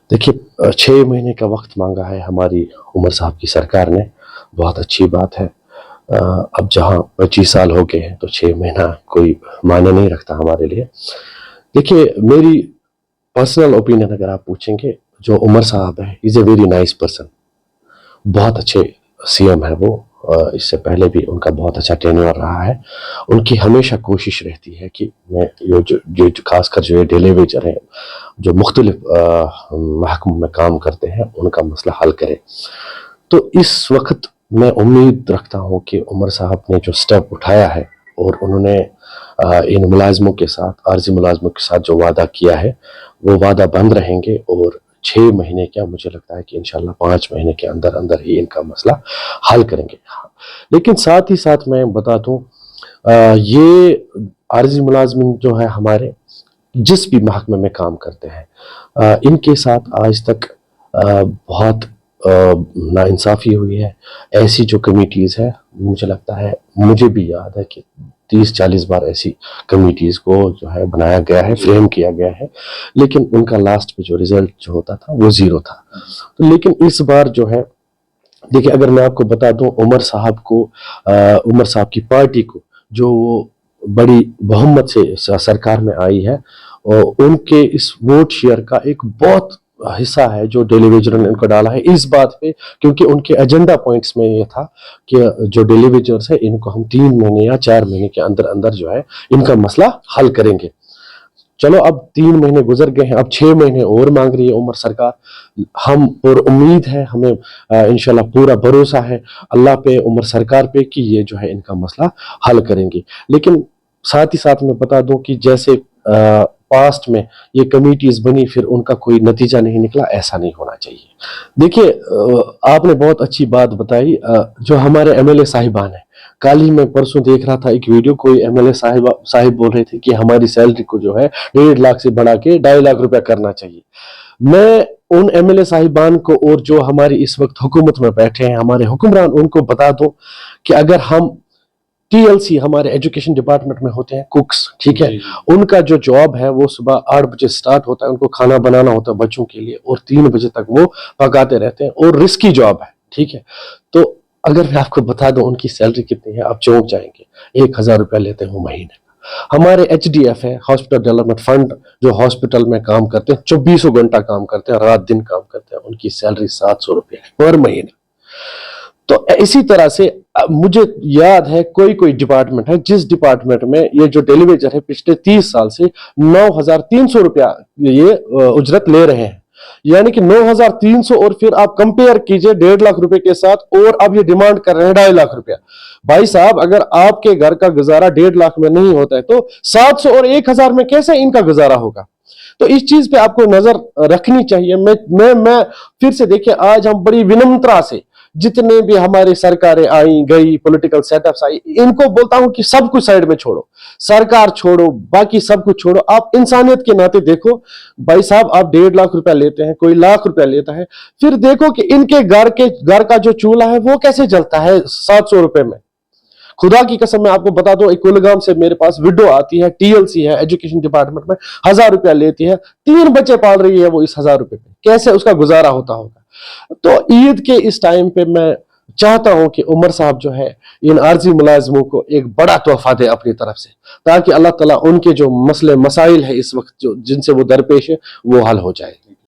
देखिए 6 महीने का वक्त मांगा है हमारी उमर साहब की सरकार ने, बहुत अच्छी बात है। अब जहाँ 25 साल हो गए हैं तो 6 महीना कोई मायने नहीं रखता हमारे लिए। देखिए मेरी पर्सनल ओपिनियन अगर आप पूछेंगे, जो उमर साहब है is a very nice person, बहुत अच्छे सीएम है वो। इससे पहले भी उनका बहुत अच्छा टेन्योर रहा है। उनकी हमेशा कोशिश रहती है कि मैं जो खासकर जो ये डेलीवेजर हैं जो मुख्तलिफ महकमों में काम करते हैं उनका मसला हल करें। तो इस वक्त मैं उम्मीद रखता हूँ कि उमर साहब ने जो स्टेप उठाया है और उन्होंने इन मुलाजमों के साथ, आर्जी मुलाजमों के साथ जो वादा किया है वो वादा बंद रहेंगे और 6 महीने क्या, मुझे लगता है कि इंशाल्लाह 5 महीने के अंदर अंदर ही इनका मसला हल करेंगे। लेकिन साथ ही साथ मैं बता दूं, ये आर्जी मुलाजमिन जो है हमारे जिस भी महकमे में काम करते हैं, इनके साथ आज तक बहुत नाइंसाफ़ी हुई है। ऐसी जो कमिटीज़ है, मुझे लगता है, मुझे भी याद है कि 30-40 बार ऐसी कमिटीज़ को जो है बनाया गया है, फ्रेम किया गया है, लेकिन उनका लास्ट में जो रिजल्ट जो होता था वो ज़ीरो था। तो लेकिन इस बार जो है, देखिए अगर मैं आपको बता दूं, उमर साहब को, उमर साहब की पार्टी को जो वो बड़ी बहुमत से सरकार में आई है, और उनके इस वोट शेयर का एक बहुत हिस्सा है जो डेलीवेजर ने उनको डाला है इस बात पे, क्योंकि उनके एजेंडा पॉइंट्स में ये था कि जो डेलीवेजर्स है इनको हम 3 महीने या 4 महीने के अंदर अंदर जो है इनका मसला हल करेंगे। चलो अब 3 महीने गुजर गए हैं, अब 6 महीने और मांग रही है उमर सरकार। हम और उम्मीद है, हमें इंशाल्लाह पूरा भरोसा है अल्लाह पे, उमर सरकार पे, कि ये जो है इनका मसला हल करेंगे। लेकिन साथ ही साथ मैं बता दूं कि जैसे पास्ट में ये कमिटीज बनी फिर उनका कोई नतीजा नहीं निकला, ऐसा नहीं होना चाहिए। देखिए आपने बहुत अच्छी बात बताई, जो हमारे एमएलए साहिबान है, कल ही मैं परसों देख रहा था एक वीडियो, कोई एमएलए साहिब बोल रहे थे कि हमारी सैलरी को जो है 1.5 लाख से बढ़ा के 2.5 लाख रुपया करना चाहिए। मैं उन एमएलए साहिबान को और जो हमारी इस वक्त हुकूमत में बैठे हैं हमारे हुक्मरान, उनको बता दो कि अगर हम टीएलसी हमारे एजुकेशन डिपार्टमेंट में होते हैं कुक्स, ठीक है, उनका जो जॉब है वो सुबह 8 बजे स्टार्ट होता है, उनको खाना बनाना होता है बच्चों के लिए, और 3 बजे तक वो पकाते रहते हैं, और रिस्की जॉब है, ठीक है। तो अगर मैं आपको बता दूं उनकी सैलरी कितनी है, आप चौंक जाएंगे। 1,000 रुपया लेते हैं वो महीने। हमारे एचडीएफ है, हॉस्पिटल डेवलपमेंट फंड, जो हॉस्पिटल में काम करते हैं, 24 घंटा काम करते हैं, रात दिन काम करते हैं, उनकी सैलरी 700 रुपया है पर महीने। तो इसी तरह से मुझे याद है कोई कोई डिपार्टमेंट है जिस डिपार्टमेंट में ये जो डेलीवेजर है पिछले 30 साल से 9,300 रुपया ये उजरत ले रहे हैं, यानी कि 9,300, और फिर आप कंपेयर कीजिए 1.5 लाख रुपए के साथ, और अब ये डिमांड कर रहे हैं 2.5 लाख रुपया। भाई साहब, अगर आपके घर का गुजारा 1.5 लाख में नहीं होता है तो 700 और 1,000 में कैसे इनका गुजारा होगा? तो इस चीज पे आपको नजर रखनी चाहिए। मैं फिर से देखिए, आज हम बड़ी विनम्रता से, जितने भी हमारी सरकारें आई गई, पॉलिटिकल सेटअप्स आई, इनको बोलता हूं कि सब कुछ साइड में छोड़ो, सरकार छोड़ो, बाकी सब कुछ छोड़ो, आप इंसानियत के नाते देखो। भाई साहब, आप 1.5 लाख रुपया लेते हैं, कोई लाख रुपया लेता है, फिर देखो कि इनके घर का जो चूल्हा है वो कैसे जलता है 700 रुपए में। खुदा की कसम मैं आपको बता दूं, एक कुलगाम से मेरे पास विडो आती है, टीएलसी है, एजुकेशन डिपार्टमेंट में, 1,000 रुपया लेती है, 3 बच्चे पाल रही है वो इस 1,000 रुपए पे, कैसे उसका गुजारा होता होगा? तो ईद के इस टाइम पे मैं चाहता हूं कि उमर साहब जो है इन आर्जी मुलाजमों को एक बड़ा तोहफा दे अपनी तरफ से, ताकि अल्लाह ताला उनके जो मसले मसाइल है इस वक्त जो जिनसे वो दरपेश है वो हल हो जाए।